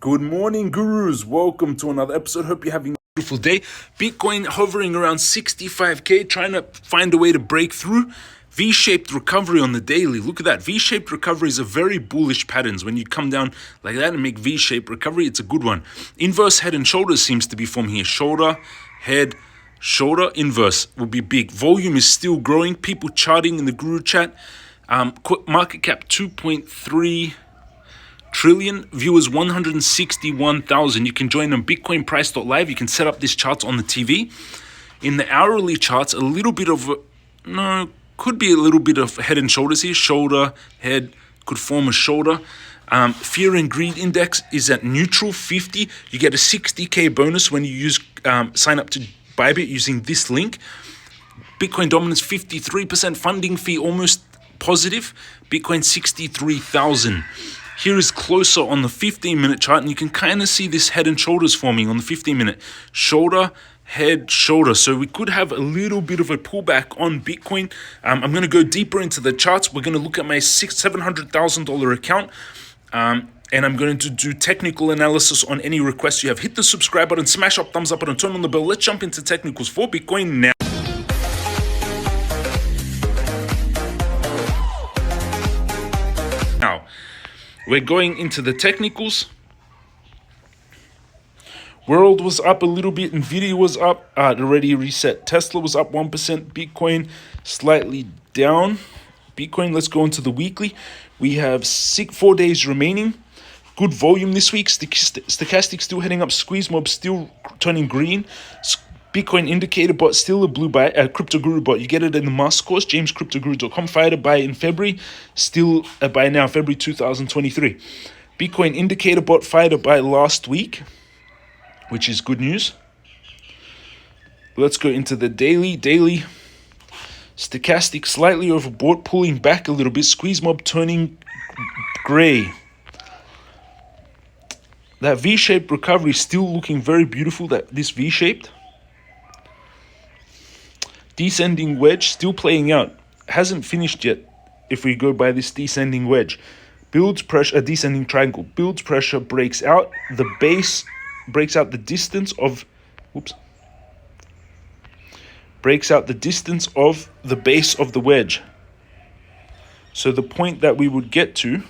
Good morning, gurus. Welcome to another episode. Hope you're having a beautiful day. Bitcoin hovering around 65K, trying to find a way to break through. V-shaped recovery on the daily. Look at that. V-shaped recovery is a very bullish pattern. When you come down like that and make V-shaped recovery, it's a good one. Inverse head and shoulders seems to be forming here. Shoulder, head, shoulder, inverse will be big. Volume is still growing. People charting in the guru chat. Market cap 2.3 trillion, viewers 161,000. You can join on bitcoinprice.live. You can set up these charts on the TV. In the hourly charts, a little bit of could be a little bit of head and shoulders here. Shoulder, head, could form a shoulder. Fear and greed index is at neutral 50. You get a 60K bonus when you sign up to BuyBit using this link. Bitcoin dominance 53%, funding fee almost positive. Bitcoin 63,000. Here is closer on the 15-minute chart, and you can kind of see this head and shoulders forming on the 15-minute. Shoulder, head, shoulder. So we could have a little bit of a pullback on Bitcoin. I'm going to go deeper into the charts. We're going to look at my $700,000 account, and I'm going to do technical analysis on any requests you have. Hit the subscribe button, smash up, thumbs up button, turn on the bell. Let's jump into technicals for Bitcoin now. We're going into the technicals. World was up a little bit. Nvidia was up. It already reset. Tesla was up 1%. Bitcoin slightly down. Bitcoin, let's go into the weekly. We have 4 days remaining. Good volume this week. Stochastic still heading up. Squeeze mob still turning green. Bitcoin indicator bot still a blue buy. Crypto Guru bot. You get it in the master course. JamesCryptoGuru.com. Fired a buy in February. Still a buy now. February 2023. Bitcoin indicator bot fired a buy last week, which is good news. Let's go into the daily. Daily. Stochastic slightly overbought, pulling back a little bit. Squeeze mob turning gray. That V-shaped recovery is still looking very beautiful. This V-shaped. Descending wedge still playing out. Hasn't finished yet if we go by this descending wedge. Builds pressure, a descending triangle. Builds pressure, breaks out. The base breaks out the distance of... breaks out the distance of the base of the wedge. So the point that we would get to...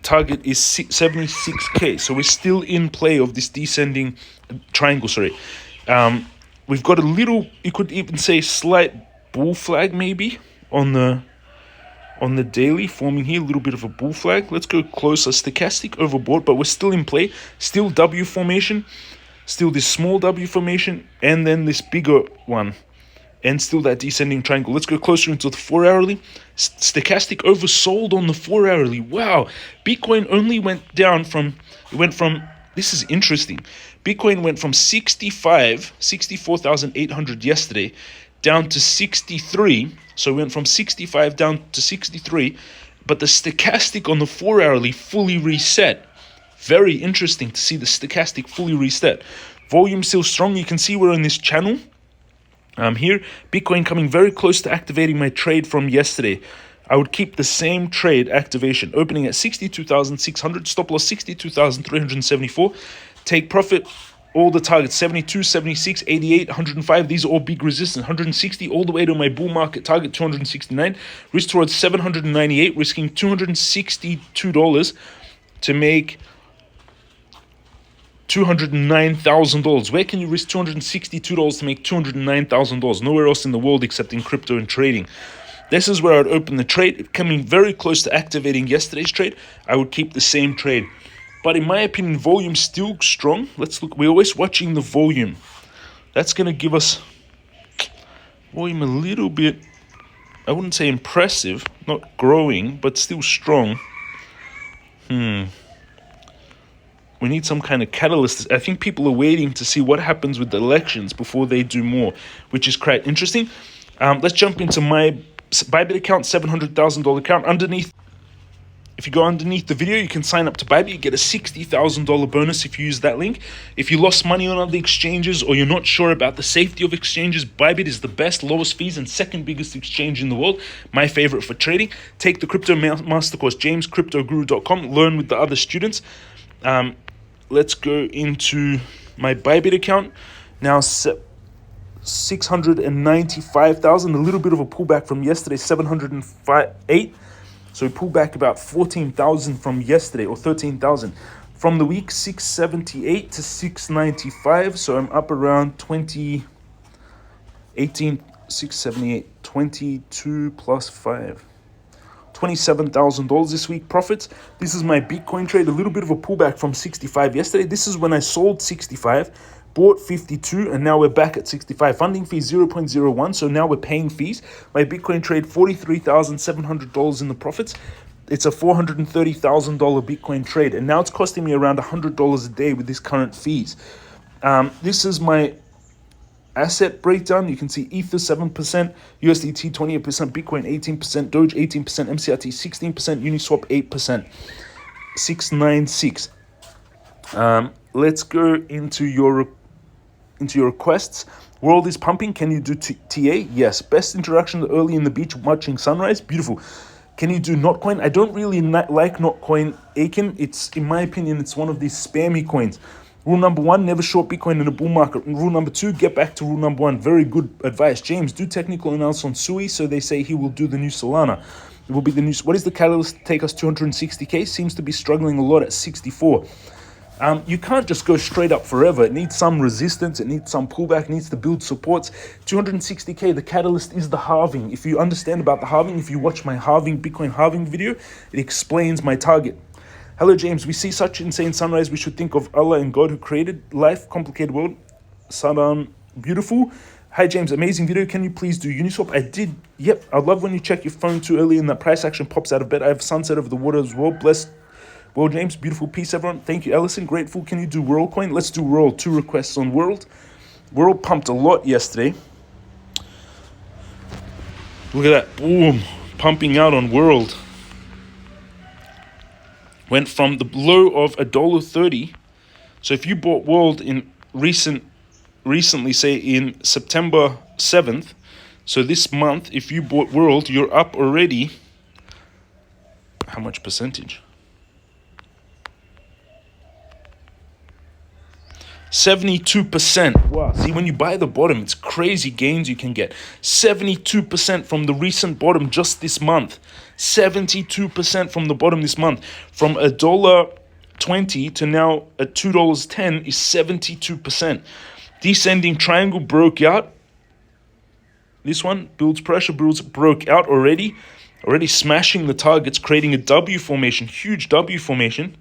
target is 76K. So we're still in play of this descending triangle, we've got a little, you could even say slight bull flag maybe on the daily forming here, a little bit of a bull flag. Let's go closer. Stochastic overbought, but we're still in play. Still W formation, still this small W formation, and then this bigger one, and still that descending triangle. Let's go closer into the 4-hourly. Stochastic oversold on the 4-hourly. Wow. Bitcoin only went down from, this is interesting. Bitcoin went from 64,800 yesterday down to 63. So we went from 65 down to 63. But the stochastic on the 4-hourly fully reset. Very interesting to see the stochastic fully reset. Volume still strong. You can see we're in this channel. Here, Bitcoin coming very close to activating my trade from yesterday. I would keep the same trade activation. Opening at 62,600. Stop loss 62,374. Take profit, all the targets, 72, 76, 88, 105. These are all big resistance. 160 all the way to my bull market target, 269. Risk towards 798, risking $262 to make $209,000. Where can you risk $262 to make $209,000? Nowhere else in the world except in crypto and trading. This is where I'd open the trade. Coming very close to activating yesterday's trade, I would keep the same trade. But in my opinion, volume still strong. Let's look. We're always watching the volume. That's going to give us volume a little bit, I wouldn't say impressive, not growing, but still strong. We need some kind of catalyst. I think people are waiting to see what happens with the elections before they do more, which is quite interesting. Let's jump into my BuyBit account, $700,000 account. Underneath, If you go underneath the video, you can sign up to BuyBit. You get a $60,000 bonus if you use that link. If you lost money on other exchanges or you're not sure about the safety of exchanges, BuyBit is the best, lowest fees, and second biggest exchange in the world. My favorite for trading. Take the crypto master course, jamescryptoguru.com. Learn with the other students. Let's go into my BuyBit account. Now, 695,000, a little bit of a pullback from yesterday, 708. So we pulled back about 14,000 from yesterday, or 13,000. From the week, 678 to 695. So I'm up around 678, 22 plus 5. $27,000 this week profits. This is my Bitcoin trade, a little bit of a pullback from 65 yesterday. This is when I sold 65, bought 52, and now we're back at 65. Funding fee 0.01, so now we're paying fees. My Bitcoin trade, $43,700 in the profits. It's a $430,000 Bitcoin trade, and now it's costing me around $100 a day with these current fees. This is my asset breakdown. You can see Ether 7%, USDT 28%, Bitcoin 18%, Doge 18%, MCRT 16%, Uniswap 8%, 696. Let's go into your requests. World is pumping. Can you do TA? Yes. Best interaction early in the beach watching sunrise. Beautiful. Can you do Notcoin? I don't really like Notcoin, Aiken. It's, in my opinion, it's one of these spammy coins. Rule number 1, never short Bitcoin in a bull market. Rule number 2, get back to rule number 1. Very good advice. James, do technical analysis on Sui, so they say he will do the new Solana. It will be the new. What is the catalyst to take us 260K? Seems to be struggling a lot at 64. You can't just go straight up forever. It needs some resistance. It needs some pullback. It needs to build supports. 260K, the catalyst is the halving. If you understand about the halving, if you watch my Bitcoin halving video, it explains my target. Hello, James. We see such insane sunrise. We should think of Allah and God who created life, complicated world. Salam, beautiful. Hi, James. Amazing video. Can you please do Uniswap? I did. Yep. I love when you check your phone too early and that price action pops out of bed. I have sunset over the water as well. Blessed. Well, James, beautiful piece, everyone. Thank you, Ellison. Grateful. Can you do WorldCoin? Let's do World. 2 requests on World. World pumped a lot yesterday. Look at that. Boom. Pumping out on World. Went from the low of $1.30. So if you bought World in recently, say in September 7th, so this month, if you bought World, you're up already. How much percentage? 72%. Wow. See, when you buy the bottom, it's crazy gains you can get. 72% from the recent bottom just this month. 72% from the bottom this month. From $1.20 to now at $2.10 is 72%. Descending triangle broke out. This one builds pressure, broke out already. Already smashing the targets, creating a W formation, huge W formation.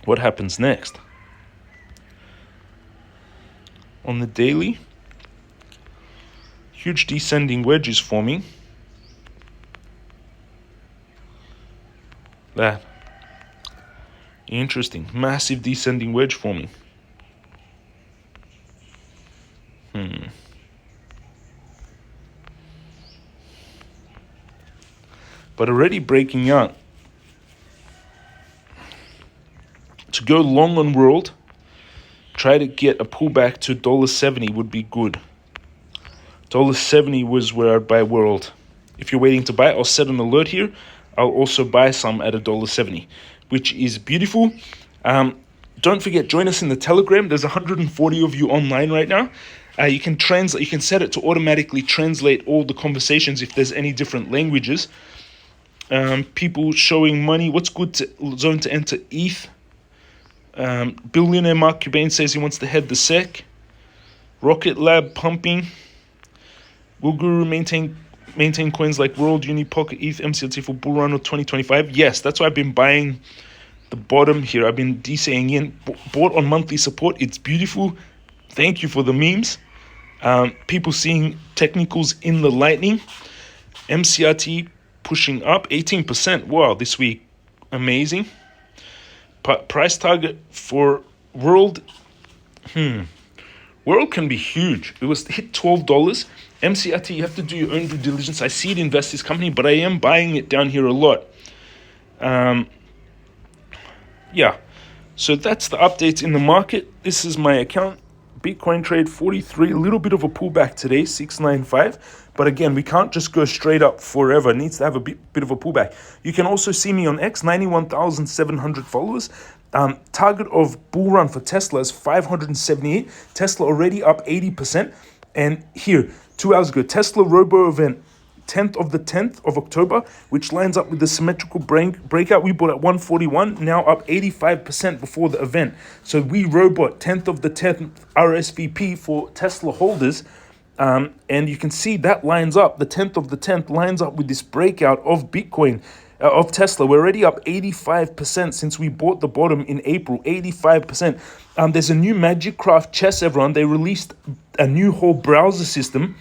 What happens next? On the daily, huge descending wedge is forming. That. Interesting. Massive descending wedge forming. But already breaking out. To go long on World, try to get a pullback to $1.70 would be good. $1.70 was where I'd buy World. If you're waiting to buy, I'll set an alert here. I'll also buy some at $1.70, which is beautiful. Don't forget, join us in the Telegram. There's 140 of you online right now. You can translate. You can set it to automatically translate all the conversations if there's any different languages. People showing money. What's good zone to enter? ETH. Billionaire Mark Cuban says he wants to head the SEC. Rocket Lab pumping. Will Guru maintain coins like World, Uni, Pocket, ETH, MCLT for bull run of 2025? Yes, that's why I've been buying the bottom here. I've been DCing in. Bought on monthly support. It's beautiful. Thank you for the memes. People seeing technicals in the lightning. MCRT pushing up 18%. Wow, this week. Amazing. Price target for World. World can be huge. It was hit $12. MCRT, you have to do your own due diligence. I see it invest this company, but I am buying it down here a lot. Yeah, so that's the updates in the market. This is my account. Bitcoin trade 43, a little bit of a pullback today, 695. But again, we can't just go straight up forever. It needs to have a bit of a pullback. You can also see me on X, 91,700 followers. Target of bull run for Tesla is 578. Tesla already up 80%. And here, 2 hours ago, Tesla robo event, 10th of the 10th of October, which lines up with the symmetrical breakout. We bought at 141, now up 85% before the event. So we robot 10th of the 10th RSVP for Tesla holders. And you can see that lines up, the 10th of the 10th lines up with this breakout of Bitcoin, of Tesla. We're already up 85% since we bought the bottom in April, 85%. There's a new Magicraft chess, everyone. They released a new whole browser system.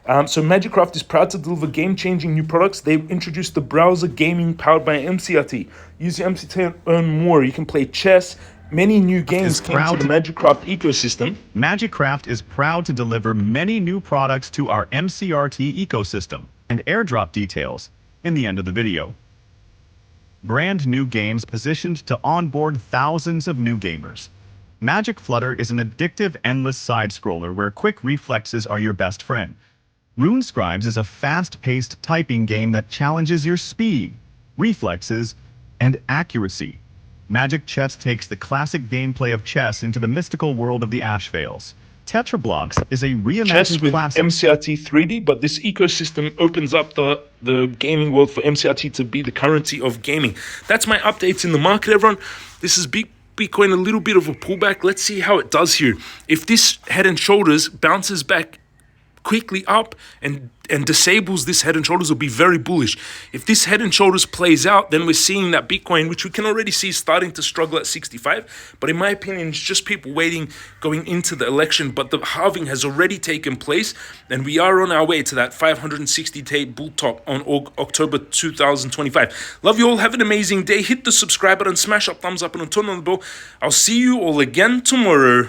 So Magicraft is proud to deliver game-changing new products. They've introduced the browser gaming powered by MCRT. Use your MCRT and earn more. You can play chess. Many new games came to the Magicraft ecosystem. Magicraft is proud to deliver many new products to our MCRT ecosystem, and airdrop details in the end of the video. Brand new games positioned to onboard thousands of new gamers. Magic Flutter is an addictive, endless side-scroller where quick reflexes are your best friend. Rune Scribes is a fast-paced typing game that challenges your speed, reflexes, and accuracy. Magic Chess takes the classic gameplay of chess into the mystical world of the Ash Veils. Tetrablocks is a Chess reimagined with classic. MCRT 3D, but this ecosystem opens up the gaming world for MCRT to be the currency of gaming. That's my updates in the market, everyone. This is Bitcoin, a little bit of a pullback. Let's see how it does here. If this head and shoulders bounces back quickly up and disables this head and shoulders, will be very bullish. If this head and shoulders plays out, then we're seeing that Bitcoin, which we can already see starting to struggle at 65. But in my opinion, it's just people waiting going into the election. But the halving has already taken place, and we are on our way to that 560-day bull top on October 2025. Love you all. Have an amazing day. Hit the subscribe button, smash up thumbs up, and turn on the bell. I'll see you all again tomorrow.